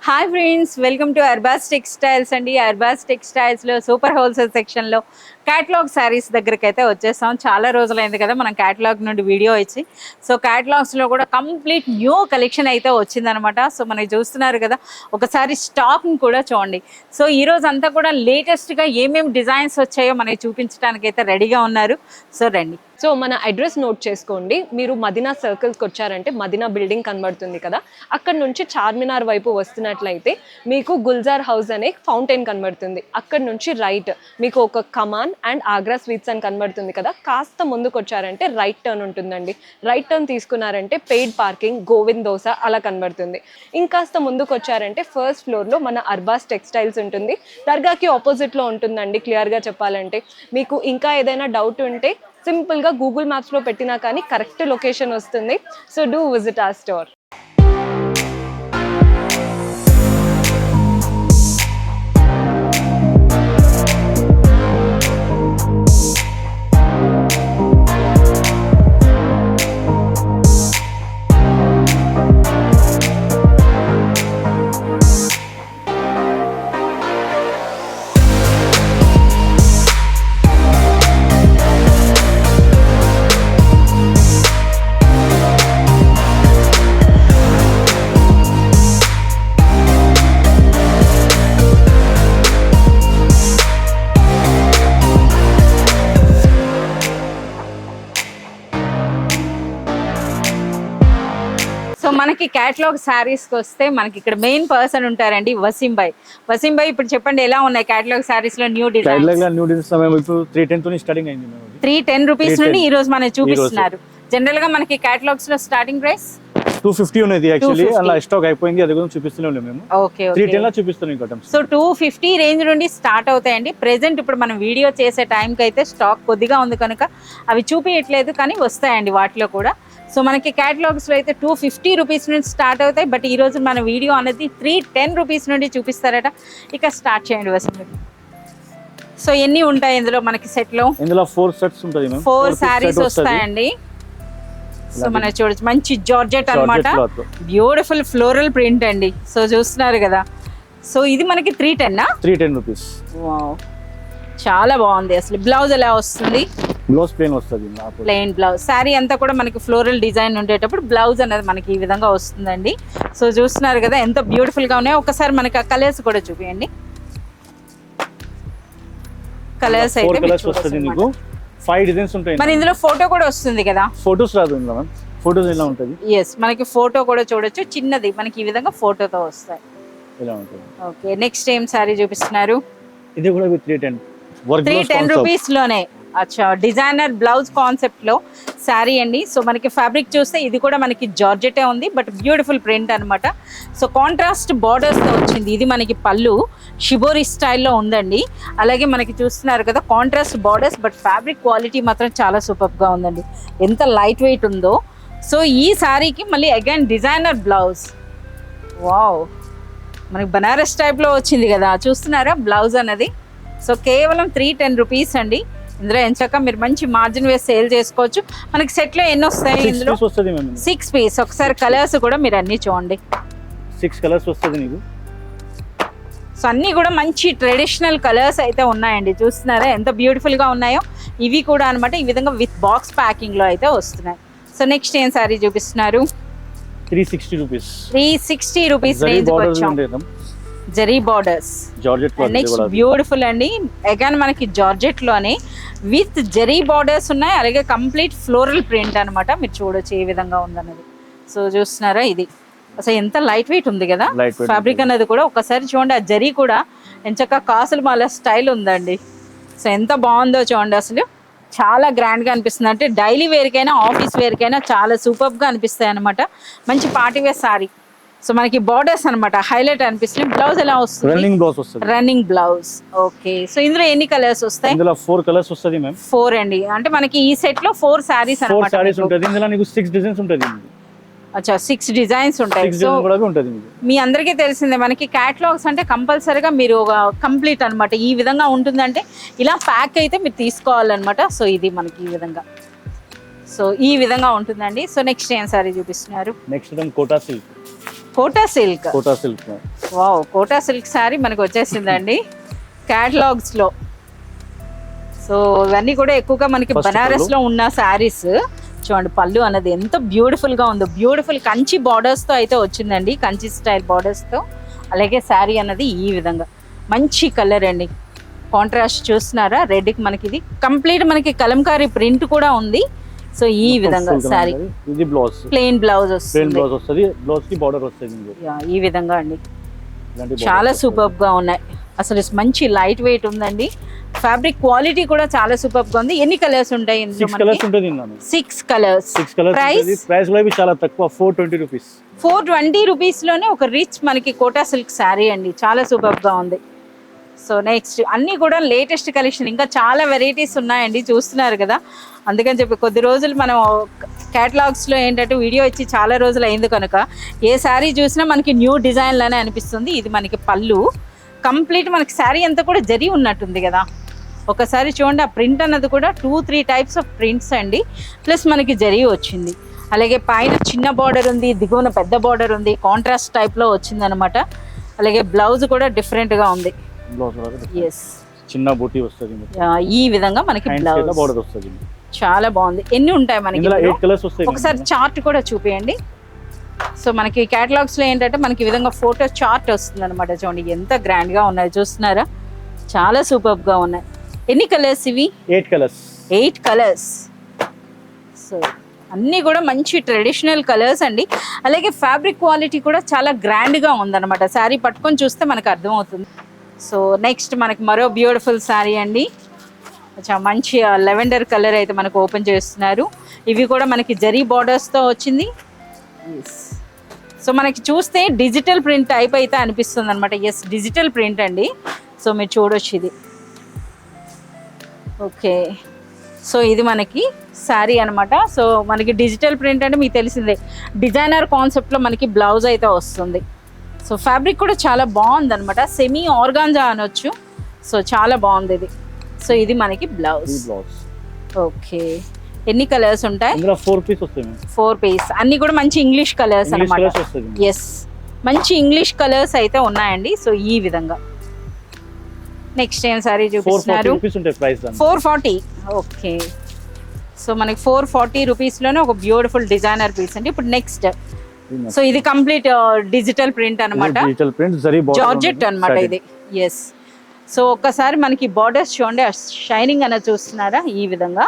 Hi friends, welcome to Arbaz textiles అండి. Arbaz టెక్స్టైల్స్లో super wholesale సెక్షన్లో catalogue saris దగ్గరికి అయితే వచ్చేసాం. చాలా రోజులైంది కదా మనం క్యాటలాగ్ నుండి వీడియో ఇచ్చి. సో క్యాటలాగ్స్లో కూడా కంప్లీట్ న్యూ కలెక్షన్ అయితే వచ్చిందనమాట. సో మనకి చూస్తున్నారు కదా, ఒకసారి స్టాక్ని కూడా చూడండి. సో ఈరోజు అంతా కూడా లేటెస్ట్గా ఏమేమి డిజైన్స్ వచ్చాయో మనకి చూపించడానికి అయితే రెడీగా ఉన్నారు. సో రండి. సో మన అడ్రస్ నోట్ చేసుకోండి. మీరు మదీనా సర్కిల్స్కి వచ్చారంటే మదీనా బిల్డింగ్ కనబడుతుంది కదా, అక్కడ నుంచి చార్మినార్ వైపు వస్తున్నట్లయితే మీకు గుల్జార్ హౌస్ అనే ఫౌంటైన్ కనబడుతుంది. అక్కడ నుంచి రైట్ మీకు ఒక కమాన్ అండ్ ఆగ్రా స్వీట్స్ అని కనబడుతుంది కదా, కాస్త ముందుకు వచ్చారంటే రైట్ టర్న్ ఉంటుందండి. రైట్ టర్న్ తీసుకున్నారంటే పెయిడ్ పార్కింగ్, గోవింద్ దోస అలా కనబడుతుంది. ఇంకాస్త ముందుకు వచ్చారంటే ఫస్ట్ ఫ్లోర్లో మన అర్బాస్ టెక్స్టైల్స్ ఉంటుంది. దర్గాకి ఆపోజిట్లో ఉంటుందండి. క్లియర్గా చెప్పాలంటే మీకు ఇంకా ఏదైనా డౌట్ ఉంటే సింపుల్గా గూగుల్ మ్యాప్స్లో పెట్టినా కానీ కరెక్ట్ లొకేషన్ వస్తుంది. So do visit our store. So మనకి క్యాటలాగ్ శారీస్కి వస్తే మనకి ఇక్కడ మెయిన్ పర్సన్ ఉంటారండి, వసీం భాయ్. వసీం భాయ్, ఇప్పుడు చెప్పండి ఎలా ఉన్నాయి క్యాటలాగ్ శారీస్ లో న్యూ డిజైన్? న్యూ డిజైన్స్ మేము ఇప్పుడు 310 తో స్టార్టింగ్ అయింది. 310 రూపీస్ నుండి ఈ రోజు మనకి చూపిస్తున్నారు. జనరల్ గా మనకి క్యాటలాగ్స్ లో స్టార్టింగ్ ప్రైస్ 250 ఉన్నది. యాక్చువల్లీ అలా స్టాక్ అయిపోయింది, అది కూడా చూపిస్తూనే ఉన్నాం మేము. ఓకే, 310 లా చూపిస్తున్నాం ఇంకా. సో 250 రేంజ్ నుండి స్టార్ట్ అవుతాయండి. ప్రెసెంట్ ఇప్పుడు మనం వీడియో చేసే టైంకి అయితే స్టాక్ కొద్దిగా ఉంది కనుక అవి చూపించట్లేదు, కానీ వస్తాయండి వాటిలో కూడా. సో మనకి క్యాటలాగ్స్లో అయితే 250 రూపీస్ నుండి స్టార్ట్ అవుతాయి. బట్ ఈ రోజు మన వీడియో అనేది 310 రూపీస్ నుండి చూపిస్తారట. ఇక స్టార్ట్ చేయండి వసంత్. సో ఎన్ని ఉంటాయి ఇందులో మనకి సెట్లో? ఇందులో 4 సెట్స్ ఉంటాయి. 4 శారీస్ వస్తాయండి. సో మనం చూడొచ్చు, మంచి జార్జెట్ అన్నమాట, బ్యూటిఫుల్ ఫ్లోరల్ ప్రింట్ అండి. సో చూస్తున్నారు కదా. సో ఇది మనకి 310 రూపీస్. చాలా బాగుంది. అసలు బ్లౌజ్ ఎలా వస్తుంది? బ్లౌజ్ ప్లెయిన్ వస్తుంది, ప్లెయిన్ బ్లౌజ్. శారీ అంతా కూడా మనకి ఫ్లోరల్ డిజైన్ ఉండేటప్పుడు బ్లౌజ్ అనేది మనకి ఈ విధంగా వస్తుందండి. సో చూస్తున్నారు కదా ఎంత బ్యూటిఫుల్ గా ఉన్నాయో. ఒకసారి మనకి ఆ కలర్స్ కూడా చూపించండి. కలర్స్ అయితే 5 డిజైన్స్ ఉంటాయి. మరి ఇందులో ఫోటో కూడా వస్తుంది కదా? ఫోటోస్ రాదు ఇందులో, ఫోటోస్ ఇలా ఉంటుంది. ఎస్, మనకి ఫోటో కూడా చూడొచ్చు. చిన్నది మనకి ఈ విధంగా ఫోటోతో వస్తాయి. ఇలా ఉంటుంది. ఓకే, నెక్స్ట్ ఏం శారీ చూపిస్తున్నారు? ఇది కూడా 310 రూపీస్ లోనే. అచ్చా, డిజైనర్ బ్లౌజ్ కాన్సెప్ట్ లో శారీ అండి. సో మనకి ఫ్యాబ్రిక్ చూస్తే ఇది కూడా మనకి జార్జెటే ఉంది, బట్ బ్యూటిఫుల్ ప్రింట్ అనమాట. సో కాంట్రాస్ట్ బార్డర్స్ తో వచ్చింది. ఇది మనకి పళ్ళు షిబోరి స్టైల్లో ఉందండి. అలాగే మనకి చూస్తున్నారు కదా contrast borders, but fabric quality మాత్రం చాలా సూపర్ గా ఉందండి. ఎంత లైట్ వెయిట్ ఉందో. సో ఈ శారీకి మళ్ళీ అగైన్ డిజైనర్ బ్లౌజ్. వావ్, మనకి బనారస్ టైప్ లో వచ్చింది కదా, చూస్తున్నారా బ్లౌజ్ అన్నది. సో కేవలం 310 రూపీస్ అండి. ఇందులో ఎంచక్క మీరు మంచి మార్జిన్ వేసి సేల్ చేసుకోవచ్చు. మనకి సెట్ లో ఎన్ని వస్తాయి? ఇందులో 6 పీస్. ఒకసారి కలర్స్ కూడా మీరు అన్ని చూడండి. 6 కలర్స్ వస్తుంది నీకు. సో అన్ని కూడా మంచి ట్రెడిషనల్ కలర్స్ అయితే ఉన్నాయండి. చూస్తున్నారా ఎంత బ్యూటిఫుల్ గా ఉన్నాయో. ఇవి కూడా అనమాట ఈ విధంగా విత్ బాక్స్ ప్యాకింగ్ లో అయితే వస్తున్నాయి. సో నెక్స్ట్ ఏం సారీ చూపిస్తున్నారు? 360 రూపీస్. 360 రూపీస్ రేంజ్ వచ్చాం. జరీ బార్డర్స్, నెక్స్ట్ బ్యూటిఫుల్ అండి. అగైన్ మనకి జార్జెట్ లోనే విత్ జరీ బార్డర్స్ ఉన్నాయి. అలాగే కంప్లీట్ ఫ్లోరల్ ప్రింట్ అనమాట. మీరు చూడొచ్చు ఏ విధంగా ఉందన్నది. సో చూస్తున్నారా, ఇది అసలు ఎంత లైట్ వెయిట్ ఉంది కదా ఫ్యాబ్రిక్ అనేది కూడా. ఒకసారి చూడండి, ఆ జరీ కూడా ఎంచక్క కాసులు మాల స్టైల్ ఉందండి. సో ఎంత బాగుందో చూడండి. అసలు చాలా గ్రాండ్గా అనిపిస్తుంది. అంటే డైలీ వేర్కైనా ఆఫీస్ వేర్కైనా చాలా సూపర్గా అనిపిస్తాయి అనమాట. మంచి పార్టీ వేర్ సారీ. సో మనకి బార్డర్స్ అనమాట హైలైట్ అనిపిస్తుంది. బ్లౌజ్ ఎలా వస్తుంది? Running blouse. ఓకే, సో ఇందులో ఎన్ని కలర్స్ వస్తాయి? ఇందులో 4 కలర్స్ వస్తుంది మ్యామ్. 4 అండి. అంటే మనకి ఈ సెట్ లో 4 సారీస్ అన్నమాట. 4 సారీస్ ఉంటుంది. ఇందులో నీకు 6 డిజైన్స్ ఉంటుంది. అచ్చా, 6 డిజైన్స్ ఉంటాయి. సో మీ అందరికీ తెలిసిందే మనకి క్యాటలాగ్స్ అంటే కంపల్సరీగా మీరు కంప్లీట్ అనమాట ఈ విధంగా ఉంటుందంటే ఇలా ప్యాక్ అయితే మీరు తీసుకోవాలన్నమాట. సో ఇది మనకి ఈ విధంగా. సో ఈ విధంగా ఉంటుందండి. సో నెక్స్ట్ ఏం సారీ చూపిస్తున్నారు? Next Kota silk. Kota silk. Kota silk. Wow, Kota silk sari మనకు వచ్చేసిందండి క్యాటలాగ్స్ లో. సో ఇవన్నీ కూడా ఎక్కువగా మనకి First బనారస్ లో ఉన్న శారీస్. చూడండి పళ్ళు అన్నది ఎంత బ్యూటిఫుల్ గా ఉందో. బ్యూటిఫుల్ కంచి బార్డర్స్ తో అయితే వచ్చిందండి, కంచి స్టైల్ బార్డర్స్ తో. అలాగే శారీ అన్నది ఈ విధంగా మంచి కలర్ అండి. కాంట్రాస్ట్ చూస్తున్నారా, రెడ్ కి మనకి ఇది కంప్లీట్ మనకి కలంకారీ ప్రింట్ కూడా ఉంది. సో ఈ విధంగా శారీ. ఇది బ్లౌజ్, ప్లెయిన్ బ్లౌజ్ ప్లెయిన్ వస్తుంది. బ్లౌజ్ వస్తుంది, బ్లౌజ్ కి బార్డర్ వస్తుంది. ఈ విధంగా అండి, ఇలాంటి చాలా సూపర్ గా ఉన్నాయి. అసలు మంచి లైట్ వెయిట్ ఉందండి. ఫ్యాబ్రిక్ క్వాలిటీ కూడా చాలా సూపర్ గా ఉంది. ఎన్ని కలర్స్ ఉంటాయి ఇందులో? 6 కలర్స్ ఉంటుంది ఇందులో. 6 కలర్స్. 6 కలర్స్ ఉంటుంది. ప్రైస్ కూడా చాలా తక్కువ, 420 రూపీస్. 420 రూపీస్ లోనే ఒక రిచ్ మనకి కోటా సిల్క్ శారీ అండి, చాలా సూపర్ గా ఉంది. సో నెక్స్ట్ అన్ని కూడా లేటెస్ట్ కలెక్షన్, ఇంకా చాలా వెరైటీస్ ఉన్నాయండి, చూస్తున్నారు కదా. అందుకని చెప్పి కొద్ది రోజులు మనం క్యాటలాగ్స్ లో ఏంటంటే వీడియో ఇచ్చి చాలా రోజులు అయింది కనుక ఏ శారీ చూసినా మనకి న్యూ డిజైన్ లానే అనిపిస్తుంది. ఇది మనకి పళ్ళు, కంప్లీట్ మనకి శారీ అంతా కూడా జరీ ఉన్నట్టుంది కదా. ఒకసారి చూడండి, ఆ ప్రింట్ అన్నది కూడా 2-3 టైప్స్ ఆఫ్ ప్రింట్స్ అండి, ప్లస్ మనకి జరీ వచ్చింది. అలాగే పైన చిన్న బార్డర్ ఉంది, దిగువన పెద్ద బార్డర్ ఉంది, కాంట్రాస్ట్ టైప్ లో వచ్చింది అనమాట. అలాగే బ్లౌజ్ కూడా డిఫరెంట్ గా ఉంది. ఎస్, చిన్న బూటీ వస్తుంది. ఈ విధంగా మనకి బ్లౌజ్ బార్డర్ వస్తుంది. చాలా బాగుంది. ఎన్ని ఉంటాయి మనకి? ఇందులో 8 కలర్స్ వస్తాయి. ఒకసారి చార్ట్ కూడా చూపియండి. సో మనకి క్యాటలాగ్స్ లో ఏంటంటే మనకి ఈ విధంగా ఫోటో చార్ట్ వస్తుంది అనమాట. చూడండి ఎంత గ్రాండ్ గా ఉన్నాయి, చూస్తున్నారా, చాలా సూపర్ గా ఉన్నాయి. ఎన్ని కలర్స్ ఇవి? 8 కలర్స్. 8 కలర్స్. సో అన్నీ కూడా మంచి ట్రెడిషనల్ కలర్స్ అండి. అలాగే ఫ్యాబ్రిక్ క్వాలిటీ కూడా చాలా గ్రాండ్ గా ఉందన్నమాట. శారీ పట్టుకొని చూస్తే మనకు అర్థమవుతుంది. సో నెక్స్ట్ మనకి మరో బ్యూటిఫుల్ శారీ అండి, చాలా మంచి లెవెండర్ కలర్ అయితే మనకు ఓపెన్ చేస్తున్నారు. ఇవి కూడా మనకి జరీ బార్డర్స్తో వచ్చింది. సో మనకి చూస్తే డిజిటల్ ప్రింట్ టైప్ అయితే అనిపిస్తుంది అనమాట. ఎస్, డిజిటల్ ప్రింట్ అండి. సో మీరు చూడొచ్చు ఇది. ఓకే, సో ఇది మనకి శారీ అనమాట. సో మనకి డిజిటల్ ప్రింట్ అంటే మీకు తెలిసిందే, డిజైనర్ కాన్సెప్ట్లో మనకి బ్లౌజ్ అయితే వస్తుంది. సో ఫ్యాబ్రిక్ కూడా చాలా బాగుంది అనమాట, సెమీ ఆర్గాంజా అనొచ్చు. సో చాలా బాగుంది ఇది. సో ఇది మనకి బ్లౌజ్. ఓకే, ఎన్ని కలర్స్ ఉంటాయి? 4 పీస్ వస్తాయి. 4 పీస్, అన్ని కూడా మంచి ఇంగ్లీష్ కలర్స్ అనమాట. ఎస్, మంచి ఇంగ్లీష్ కలర్స్ అయితే ఉన్నాయండి. సో ఈ విధంగా నెక్స్ట్ ఏం సారీ చూపిస్తున్నారు? 440. ఓకే, సో మనకి 440 రూపీస్లోనే ఒక బ్యూటిఫుల్ డిజైనర్ పీస్ అండి. ఇప్పుడు నెక్స్ట్, సో ఇది కంప్లీట్ డిజిటల్ ప్రింట్ అనమాట, జార్జెట్ అనమాట ఇది. ఎస్, సో ఒక్కసారి మనకి బార్డర్స్ చూడండి, షైనింగ్ అనేది చూస్తున్నారా ఈ విధంగా.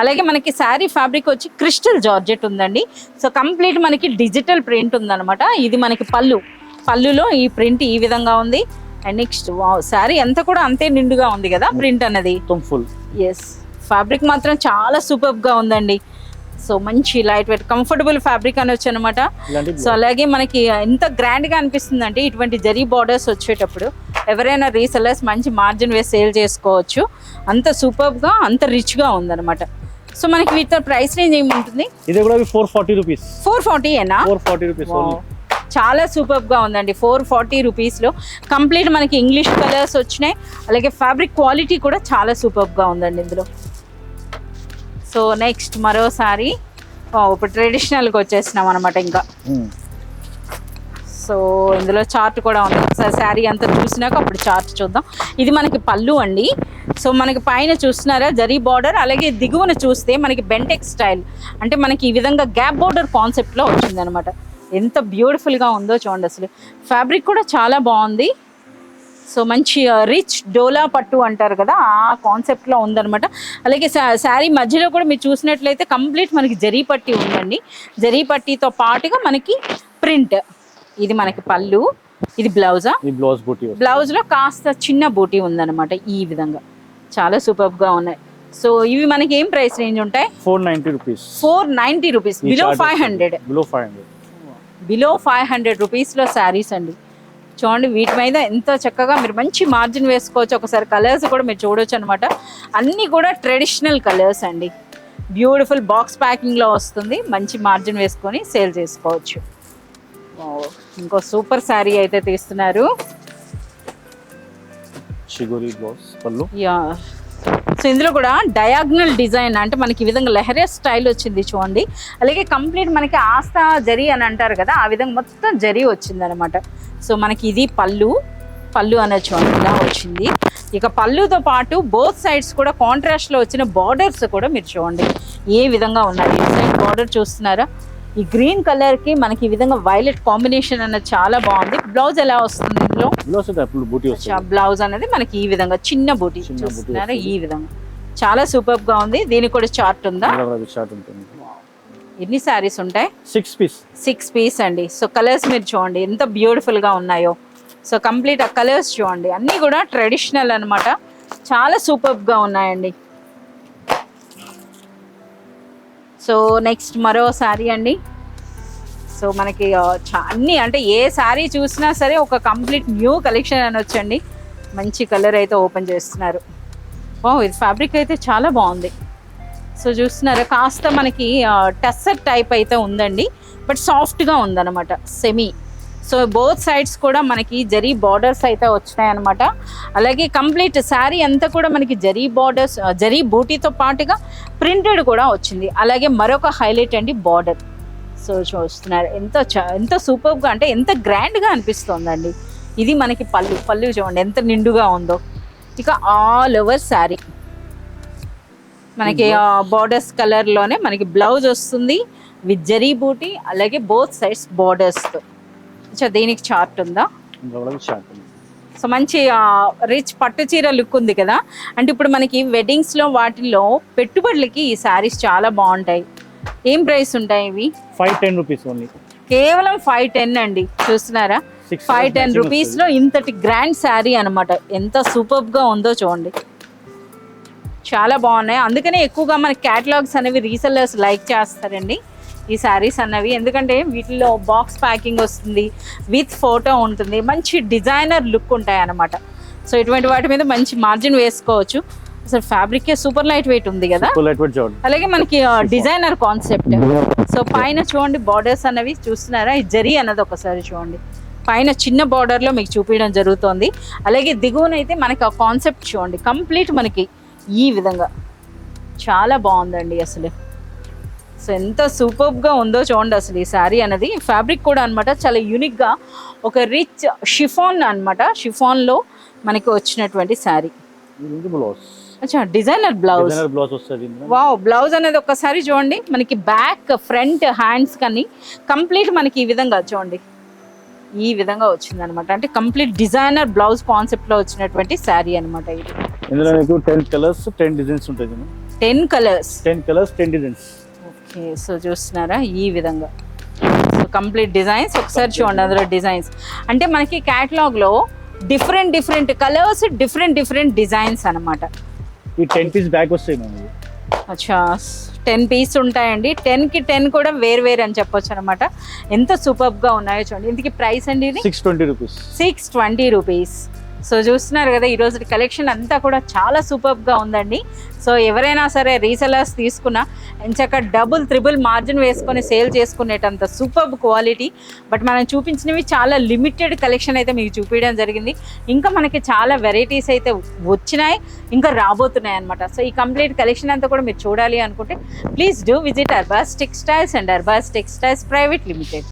అలాగే మనకి శారీ ఫ్యాబ్రిక్ వచ్చి క్రిస్టల్ జార్జెట్ ఉందండి. సో కంప్లీట్ మనకి డిజిటల్ ప్రింట్ ఉందన్నమాట. ఇది మనకి పళ్ళులో ఈ ప్రింట్ ఈ విధంగా ఉంది. అండ్ నెక్స్ట్ శారీ అంతా కూడా అంతే నిండుగా ఉంది కదా ప్రింట్ అన్నది. ఎస్, ఫ్యాబ్రిక్ మాత్రం చాలా సూపర్గా ఉందండి. సో మంచి లైట్ వెయిట్ కంఫర్టబుల్ ఫ్యాబ్రిక్ అనొచ్చు అనమాట. సో అలాగే మనకి ఎంత గ్రాండ్గా అనిపిస్తుంది అంటే ఇటువంటి జరీ బార్డర్స్ వచ్చేటప్పుడు ఎవరైనా రీసెల్లర్స్ మంచి మార్జిన్ వేసి సేల్ చేసుకోవచ్చు. అంత సూపర్గా, అంత రిచ్గా ఉందన్నమాట. సో మనకి వీటితో ప్రైస్ రేంజ్ ఏముంటుంది? ఇది కూడా 440 రూపీస్. 440 ఏనా? 440 రూపీస్. చాలా సూపర్గా ఉందండి. 440 రూపీస్లో కంప్లీట్ మనకి ఇంగ్లీష్ కలర్స్ వచ్చినాయి. అలాగే ఫ్యాబ్రిక్ క్వాలిటీ కూడా చాలా సూపర్గా ఉందండి ఇందులో. సో నెక్స్ట్ మరోసారి ఇప్పుడు ట్రెడిషనల్గా వచ్చేసినాం అనమాట. ఇంకా సో ఇందులో చార్ట్ కూడా ఉంది. ఒకసారి శారీ అంతా చూసినాక అప్పుడు చార్ట్ చూద్దాం. ఇది మనకి పళ్ళు అండి. సో మనకి పైన చూస్తున్నారా జరీ బార్డర్, అలాగే దిగువన చూస్తే మనకి బెంటెక్ స్టైల్, అంటే మనకి ఈ విధంగా గ్యాప్ బార్డర్ కాన్సెప్ట్లో వచ్చిందనమాట. ఎంత బ్యూటిఫుల్గా ఉందో చూడండి. అసలు ఫ్యాబ్రిక్ కూడా చాలా బాగుంది. సో మంచి రిచ్ డోలా పట్టు అంటారు కదా, ఆ కాన్సెప్ట్లో ఉందన్నమాట. అలాగే శారీ మధ్యలో కూడా మీరు చూసినట్లయితే కంప్లీట్ మనకి జరీ పట్టీ ఉందండి. జరీ పట్టీతో పాటుగా మనకి ప్రింట్. ఇది మనకి పళ్ళు, ఇది బ్లౌజా? బ్లౌజ్లో కాస్త చిన్న బూటీ ఉందన్నమాట ఈ విధంగా. చాలా సూపర్గా ఉన్నాయి. సో ఇవి మనకి ఏం ప్రైస్ రేంజ్ ఉంటాయి? 490 రూపీస్. 490 rupees, below 500. బిలో 500 రూపీస్లో శారీస్ అండి. చూడండి వీటి మీద ఎంత చక్కగా మీరు మంచి మార్జిన్ వేసుకోవచ్చు. ఒకసారి కలర్స్ కూడా మీరు చూడొచ్చు అనమాట. అన్నీ కూడా ట్రెడిషనల్ కలర్స్ అండి. బ్యూటిఫుల్ బాక్స్ ప్యాకింగ్లో వస్తుంది. మంచి మార్జిన్ వేసుకొని సేల్ చేసుకోవచ్చు. ఇంకో సూపర్ శారీ అయితే తీస్తున్నారు. షిగోరి బ్లౌజ్ పళ్ళు. యా, సో ఇందులో కూడా డయాగ్నల్ డిజైన్ అంటే మనకి ఈ విధంగా లెహరియా స్టైల్ వచ్చింది చూడండి. అలాగే కంప్లీట్ మనకి ఆస్తా జరీ అని అంటారు కదా, ఆ విధంగా మొత్తం జరీ వచ్చింది అనమాట. సో మనకి ఇది పళ్ళు అనేది చూడండి ఇలా వచ్చింది. ఇక పళ్ళుతో పాటు బోత్ సైడ్స్ కూడా కాంట్రాస్ట్లో వచ్చిన బార్డర్స్ కూడా మీరు చూడండి ఏ విధంగా ఉన్నాయి. ఈ సైడ్ బార్డర్ చూస్తున్నారా, ఈ గ్రీన్ కలర్ కి మనకి ఈ విధంగా వైలెట్ కాంబినేషన్ అన్నది చాలా బాగుంది. బ్లౌజ్ ఎలా వస్తుంది ఇందులో? బ్లౌజ్ అనేది మనకి ఈ విధంగా చిన్న బూటీ చూస్తున్నారా, ఈ విధంగా చాలా సూపర్ గా ఉంది. దీనికి కూడా చార్ట్ ఉందా? ఎన్ని శారీస్ ఉంటాయి? 6 పీస్ అండి. సో కలర్స్ మీరు చూడండి ఎంత బ్యూటిఫుల్ గా ఉన్నాయో. సో కంప్లీట్ ఆ కలర్స్ చూడండి అన్నీ కూడా ట్రెడిషనల్ అన్నమాట, చాలా సూపర్ గా ఉన్నాయండి. సో నెక్స్ట్ మరో శారీ అండి. సో మనకి అన్నీ అంటే ఏ శారీ చూసినా సరే ఒక కంప్లీట్ న్యూ కలెక్షన్ అనొచ్చండి. మంచి కలర్ అయితే ఓపెన్ చేస్తున్నారు. ఓ ఇది ఫ్యాబ్రిక్ అయితే చాలా బాగుంది. సో చూస్తున్నారా కాస్త మనకి టస్సర్ టైప్ అయితే ఉందండి, బట్ సాఫ్ట్గా ఉందన్నమాట సెమీ. సో బోత్ సైడ్స్ కూడా మనకి జరీ బార్డర్స్ అయితే వచ్చినాయి అనమాట. అలాగే కంప్లీట్ శారీ అంతా కూడా మనకి జరీ బార్డర్స్, జరీ బూటీతో పాటుగా ప్రింటెడ్ కూడా వచ్చింది. అలాగే మరొక హైలైట్ అండి బార్డర్. సో చూస్తున్నారు ఎంత సూపర్గా అంటే ఎంత గ్రాండ్గా అనిపిస్తుందండి. ఇది మనకి పళ్ళు చూడండి ఎంత నిండుగా ఉందో. ఇక ఆల్ ఓవర్ శారీ మనకి బార్డర్స్ కలర్లోనే మనకి బ్లౌజ్ వస్తుంది విత్ జరీ బూటీ, అలాగే బోత్ సైడ్స్ బార్డర్స్తో. దీనికి చార్ట్ ఉందా? సో మంచి రిచ్ పట్టు చీర లుక్ ఉంది కదా. అంటే ఇప్పుడు మనకి వెడ్డింగ్స్లో వాటిల్లో పెట్టుబడులకి ఈ శారీస్ చాలా బాగుంటాయి. ఏం ప్రైస్ ఉంటాయి ఇవి? 510 రూపీస్ ఓన్లీ, కేవలం 510 అండి. చూస్తున్నారా 510 రూపీస్లో ఇంతటి గ్రాండ్ శారీ అనమాట. ఎంత సూపర్గా ఉందో చూడండి, చాలా బాగున్నాయి. అందుకనే ఎక్కువగా మన క్యాటలాగ్స్ అనేవి రీసెల్లర్స్ లైక్ చేస్తారండి ఈ శారీస్ అన్నవి. ఎందుకంటే వీటిలో బాక్స్ ప్యాకింగ్ వస్తుంది, విత్ ఫోటో ఉంటుంది, మంచి డిజైనర్ లుక్ ఉంటాయి అన్నమాట. సో ఇటువంటి వాటి మీద మంచి మార్జిన్ వేసుకోవచ్చు. అసలు ఫ్యాబ్రిక్ సూపర్ లైట్ వెయిట్ ఉంది కదా. అలాగే మనకి డిజైనర్ కాన్సెప్ట్. సో పైన చూడండి బార్డర్స్ అన్నవి చూస్తున్నారా, ఈ జరీ అన్నది ఒకసారి చూడండి పైన చిన్న బార్డర్లో మీకు చూపించడం జరుగుతుంది. అలాగే దిగువనైతే మనకి ఆ కాన్సెప్ట్ చూడండి కంప్లీట్ మనకి ఈ విధంగా చాలా బాగుందండి అసలు. సో ఎంత సూపర్గా ఉందో చూడండి అసలు ఈ శారీ అనేది. ఫ్యాబ్రిక్ కూడా అనమాట చాలా యూనిక్గా ఒక రిచ్ షిఫాన్ అనమాట. షిఫాన్లో మనకి వచ్చినటువంటి శారీ. అచ్చా డిజైనర్ బ్లౌజ్. వావ్ బ్లౌజ్ అనేది ఒక్కసారి చూడండి మనకి బ్యాక్ ఫ్రంట్ హ్యాండ్స్ కానీ కంప్లీట్ మనకి ఈ విధంగా చూడండి ఈ విధంగా వచ్చింది అనమాట. అంటే కంప్లీట్ డిజైనర్ బ్లౌజ్ కాన్సెప్ట్లో వచ్చినటువంటి శారీ అనమాట ఇది. ఇందులో మీకు 10 కలర్స్ 10 డిజైన్స్ ఉంటాయి. 10 కలర్స్ 10 డిజైన్స్. ఓకే సో చూస్తున్నారా ఈ విధంగా. సో కంప్లీట్ డిజైన్స్ ఒకసారి చూడండి అందులో డిజైన్స్. అంటే మనకి క్యాటలాగ్లో డిఫరెంట్ కలర్స్ డిఫరెంట్ డిజైన్స్ అనమాట. ఈ 10 పీస్ బ్యాగ్ వస్తాయి మేము. అచ్చా 10 పీస్ ఉంటాయండి. 10కి 10 కూడా వేరు అని చెప్పొచ్చు అనమాట. ఎంత సూపర్గా ఉన్నాయో చూడండి. ఇందుకు ప్రైస్ అండి ఇది 620 రూపీస్. 620 రూపీస్. సో చూస్తున్నారు కదా ఈరోజు కలెక్షన్ అంతా కూడా చాలా సూపర్గా ఉందండి. సో ఎవరైనా సరే రీసెలర్స్ తీసుకున్నా ఎంచక్క డబుల్ త్రిబుల్ మార్జిన్ వేసుకొని సేల్ చేసుకునేటంత సూపర్ క్వాలిటీ. బట్ మనం చూపించినవి చాలా లిమిటెడ్ కలెక్షన్ అయితే మీకు చూపించడం జరిగింది. ఇంకా మనకి చాలా వెరైటీస్ అయితే వచ్చినాయి, ఇంకా రాబోతున్నాయి అనమాట. సో ఈ కంప్లీట్ కలెక్షన్ అంతా కూడా మీరు చూడాలి అనుకుంటే please do visit Arbaz textiles and Arbaz textiles private limited.